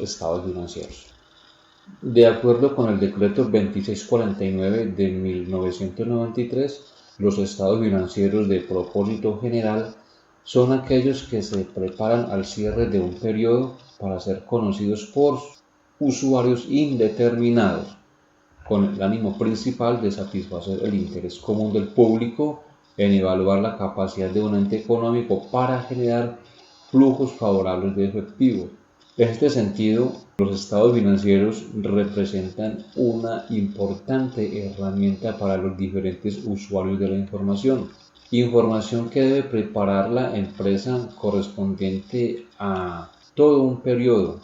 estados financieros. De acuerdo con el decreto 2649 de 1993, los estados financieros de propósito general son aquellos que se preparan al cierre de un periodo para ser conocidos por usuarios indeterminados, con el ánimo principal de satisfacer el interés común del público en evaluar la capacidad de un ente económico para generar flujos favorables de efectivo. En este sentido, los estados financieros representan una importante herramienta para los diferentes usuarios de la información que debe preparar la empresa correspondiente a todo un periodo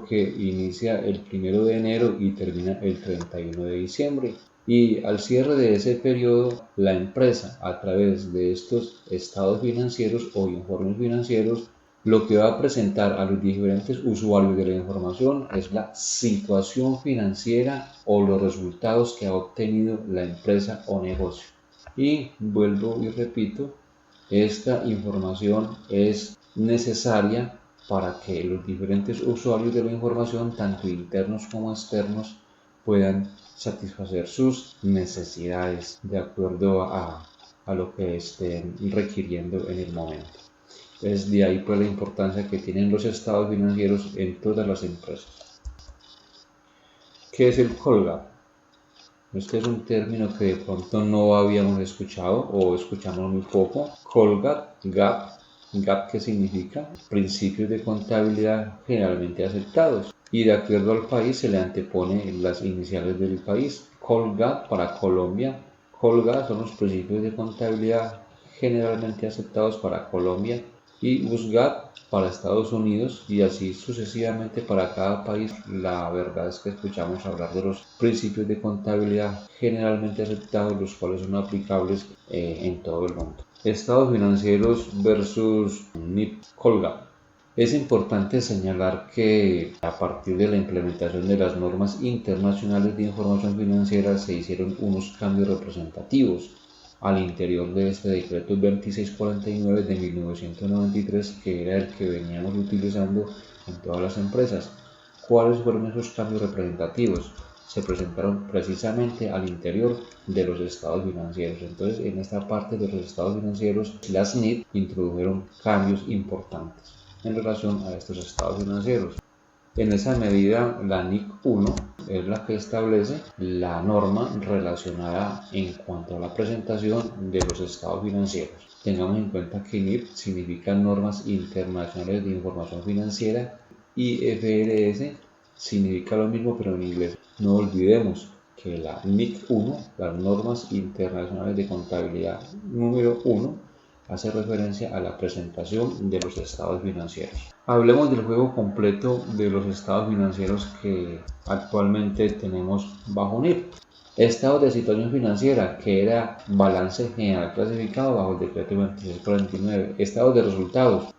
que inicia el 1 de enero y termina el 31 de diciembre. Y al cierre de ese periodo, la empresa, a través de estos estados financieros o informes financieros, lo que va a presentar a los diferentes usuarios de la información es la situación financiera o los resultados que ha obtenido la empresa o negocio. Y vuelvo y repito, esta información es necesaria para que los diferentes usuarios de la información, tanto internos como externos, puedan satisfacer sus necesidades de acuerdo a lo que estén requiriendo en el momento. Es de ahí pues la importancia que tienen los estados financieros en todas las empresas. ¿Qué es el Colgap? Este es un término que de pronto no habíamos escuchado o escuchamos muy poco. Colgap, GAP que significa principios de contabilidad generalmente aceptados, y de acuerdo al país se le antepone las iniciales del país. Colgap para Colombia. Colgap son los principios de contabilidad generalmente aceptados para Colombia, y USGAP para Estados Unidos, y así sucesivamente para cada país. La verdad es que escuchamos hablar de los principios de contabilidad generalmente aceptados, los cuales son aplicables en todo el mundo. Estados financieros versus NIP Colgap. Es importante señalar que a partir de la implementación de las normas internacionales de información financiera se hicieron unos cambios representativos al interior de este decreto 2649 de 1993, que era el que veníamos utilizando en todas las empresas. ¿Cuáles fueron esos cambios representativos? Se presentaron precisamente al interior de los estados financieros. Entonces, en esta parte de los estados financieros, las NIF introdujeron cambios importantes en relación a estos estados financieros. En esa medida, la NIC 1 es la que establece la norma relacionada en cuanto a la presentación de los estados financieros. Tengamos en cuenta que NIF significa Normas Internacionales de Información Financiera, y IFRS significa lo mismo pero en inglés. No olvidemos que la NIC 1, las Normas Internacionales de Contabilidad número 1, hace referencia a la presentación de los estados financieros. Hablemos del juego completo de los estados financieros que actualmente tenemos bajo NIF. Estado de situación financiera, que era balance general clasificado bajo el decreto 2649. Estado de resultados,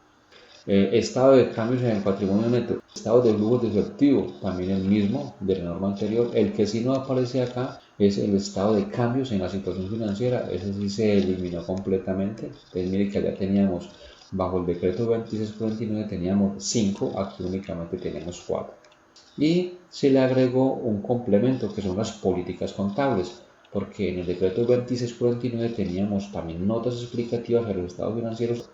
estado de cambios en el patrimonio neto, estado de flujos de efectivo, también el mismo de la norma anterior. El que sí no aparece acá es el estado de cambios en la situación financiera. Ese sí se eliminó completamente. Entonces mire que allá teníamos, bajo el decreto 2649 teníamos 5, aquí únicamente tenemos 4. Y se le agregó un complemento que son las políticas contables, porque en el decreto 2649 teníamos también notas explicativas a los estados financieros.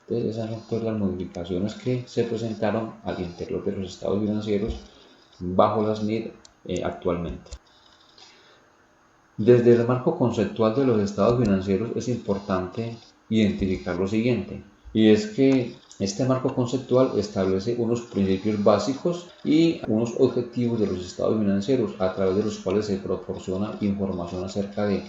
Entonces esas son pues las modificaciones que se presentaron al interior de los estados financieros bajo las NIF actualmente. Desde el marco conceptual de los estados financieros es importante identificar lo siguiente, y es que este marco conceptual establece unos principios básicos y unos objetivos de los estados financieros, a través de los cuales se proporciona información acerca de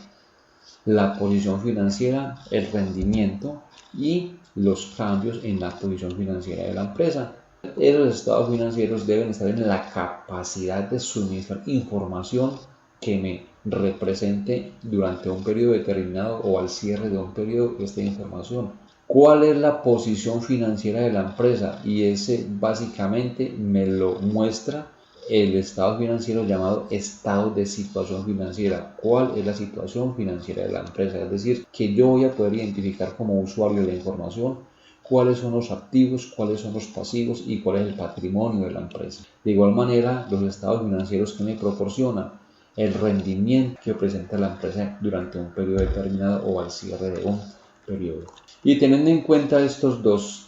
la posición financiera, el rendimiento y los cambios en la posición financiera de la empresa. Esos estados financieros deben estar en la capacidad de suministrar información que me represente durante un periodo determinado o al cierre de un periodo esta información. ¿Cuál es la posición financiera de la empresa? Y ese básicamente me lo muestra el estado financiero llamado estado de situación financiera. ¿Cuál es la situación financiera de la empresa? Es decir, que yo voy a poder identificar como usuario de la información cuáles son los activos, cuáles son los pasivos y cuál es el patrimonio de la empresa. De igual manera, los estados financieros que me proporcionan el rendimiento que presenta la empresa durante un periodo determinado o al cierre de un periodo. Y teniendo en cuenta estos dos,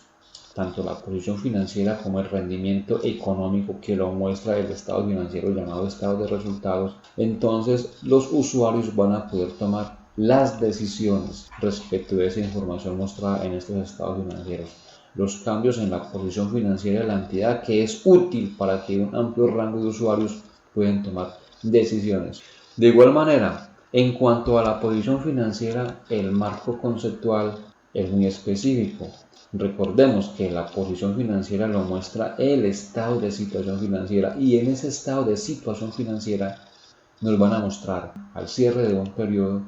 tanto la posición financiera como el rendimiento económico que lo muestra el estado financiero llamado estado de resultados, entonces los usuarios van a poder tomar las decisiones respecto de esa información mostrada en estos estados financieros, los cambios en la posición financiera de la entidad que es útil para que un amplio rango de usuarios puedan tomar decisiones. De igual manera, en cuanto a la posición financiera, el marco conceptual es muy específico. Recordemos que la posición financiera lo muestra el estado de situación financiera y en ese estado de situación financiera nos van a mostrar al cierre de un periodo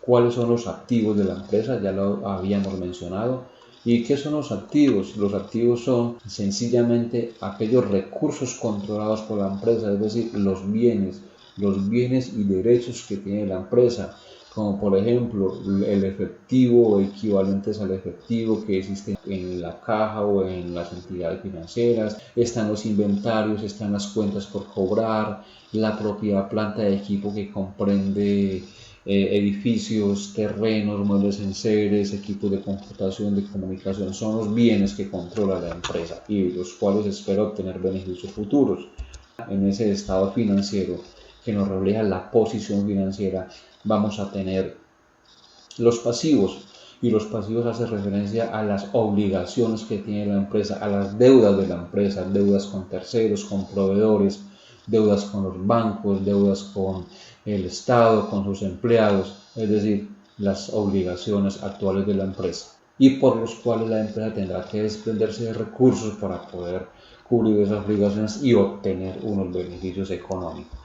cuáles son los activos de la empresa, ya lo habíamos mencionado. ¿Y qué son los activos? Los activos son sencillamente aquellos recursos controlados por la empresa, es decir, los bienes y derechos que tiene la empresa, como por ejemplo el efectivo o equivalentes al efectivo que existe en la caja o en las entidades financieras, están los inventarios, están las cuentas por cobrar, la propiedad planta de equipo que comprende edificios, terrenos, muebles enseres, equipos de computación, de comunicación, son los bienes que controla la empresa y de los cuales espera obtener beneficios futuros. En ese estado financiero que nos refleja la posición financiera, vamos a tener los pasivos, y los pasivos hacen referencia a las obligaciones que tiene la empresa, a las deudas de la empresa, deudas con terceros, con proveedores, deudas con los bancos, deudas con el Estado, con sus empleados, es decir, las obligaciones actuales de la empresa y por los cuales la empresa tendrá que desprenderse de recursos para poder cubrir esas obligaciones y obtener unos beneficios económicos.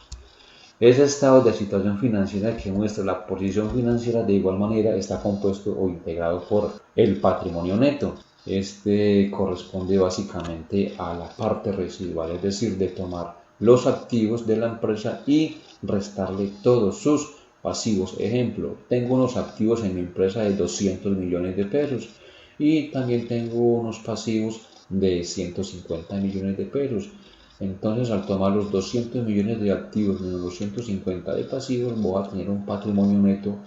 Ese estado de situación financiera que muestra la posición financiera de igual manera está compuesto o integrado por el patrimonio neto. Este corresponde básicamente a la parte residual, es decir, de tomar los activos de la empresa y restarle todos sus pasivos. Ejemplo, tengo unos activos en mi empresa de 200 millones de pesos y también tengo unos pasivos de 150 millones de pesos. Entonces, al tomar los 200 millones de activos menos los 150 de pasivos, voy a tener un patrimonio neto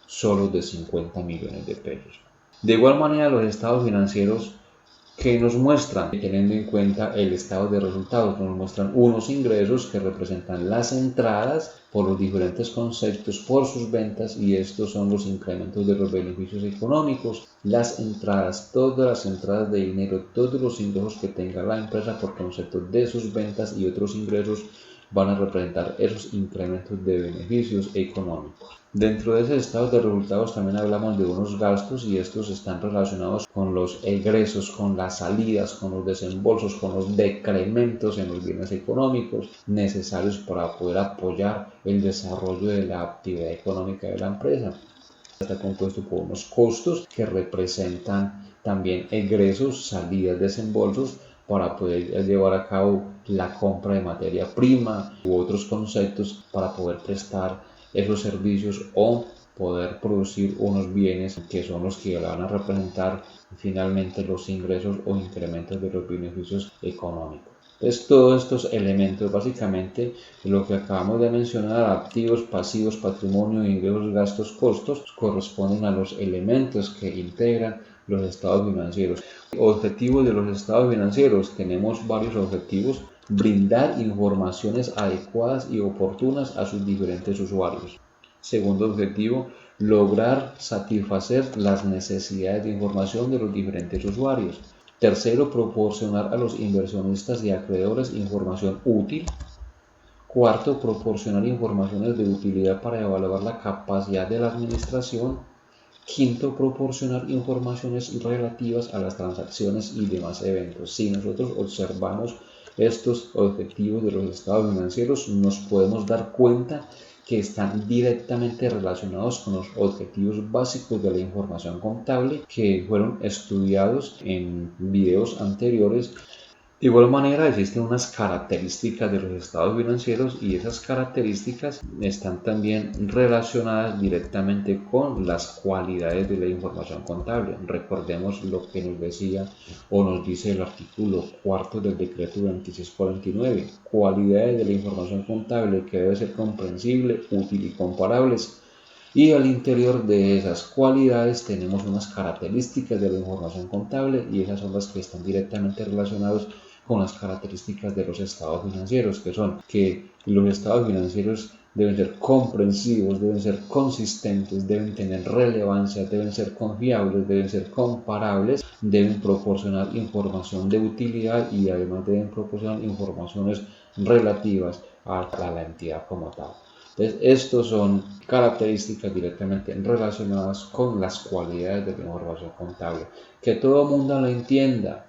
solo de 50 millones de pesos. De igual manera, los estados financieros que nos muestran, teniendo en cuenta el estado de resultados, nos muestran unos ingresos que representan las entradas por los diferentes conceptos por sus ventas, y estos son los incrementos de los beneficios económicos, las entradas, todas las entradas de dinero, todos los ingresos que tenga la empresa por concepto de sus ventas y otros ingresos van a representar esos incrementos de beneficios económicos. Dentro de ese estado de resultados también hablamos de unos gastos, y estos están relacionados con los egresos, con las salidas, con los desembolsos, con los decrementos en los bienes económicos necesarios para poder apoyar el desarrollo de la actividad económica de la empresa. Está compuesto por unos costos que representan también egresos, salidas, desembolsos para poder llevar a cabo la compra de materia prima u otros conceptos para poder prestar esos servicios o poder producir unos bienes que son los que van a representar finalmente los ingresos o incrementos de los beneficios económicos. Entonces, todos estos elementos, básicamente lo que acabamos de mencionar, activos, pasivos, patrimonio, ingresos, gastos, costos, corresponden a los elementos que integran los estados financieros. Objetivos de los estados financieros: tenemos varios objetivos. Brindar informaciones adecuadas y oportunas a sus diferentes usuarios. Segundo objetivo, lograr satisfacer las necesidades de información de los diferentes usuarios. Tercero, proporcionar a los inversionistas y acreedores información útil. Cuarto, proporcionar informaciones de utilidad para evaluar la capacidad de la administración. Quinto, proporcionar informaciones relativas a las transacciones y demás eventos. Si nosotros observamos estos objetivos de los estados financieros, nos podemos dar cuenta que están directamente relacionados con los objetivos básicos de la información contable que fueron estudiados en videos anteriores. De igual manera, existen unas características de los estados financieros y esas características están también relacionadas directamente con las cualidades de la información contable. Recordemos lo que nos decía o nos dice el artículo 4 del decreto 2649, cualidades de la información contable que debe ser comprensible, útil y comparables. Y al interior de esas cualidades tenemos unas características de la información contable y esas son las que están directamente relacionadas con las características de los estados financieros, que son que los estados financieros deben ser comprensivos, deben ser consistentes, deben tener relevancia, deben ser confiables, deben ser comparables, deben proporcionar información de utilidad y además deben proporcionar informaciones relativas a la entidad como tal. Entonces, estos son características directamente relacionadas con las cualidades de la información contable. Que todo el mundo lo entienda,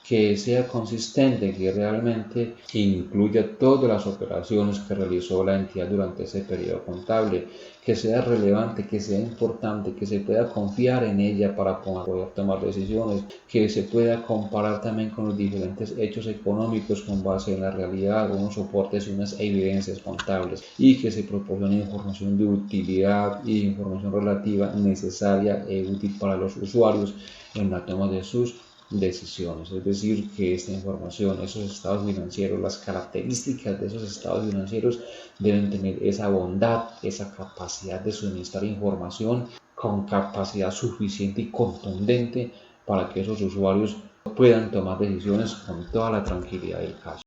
que sea consistente, que realmente incluya todas las operaciones que realizó la entidad durante ese periodo contable, que sea relevante, que sea importante, que se pueda confiar en ella para poder tomar decisiones, que se pueda comparar también con los diferentes hechos económicos con base en la realidad, unos soportes y unas evidencias contables, y que se proporcione información de utilidad y información relativa necesaria e útil para los usuarios en la toma de sus decisiones. Es decir, que esta información, esos estados financieros, las características de esos estados financieros deben tener esa bondad, esa capacidad de suministrar información con capacidad suficiente y contundente para que esos usuarios puedan tomar decisiones con toda la tranquilidad del caso.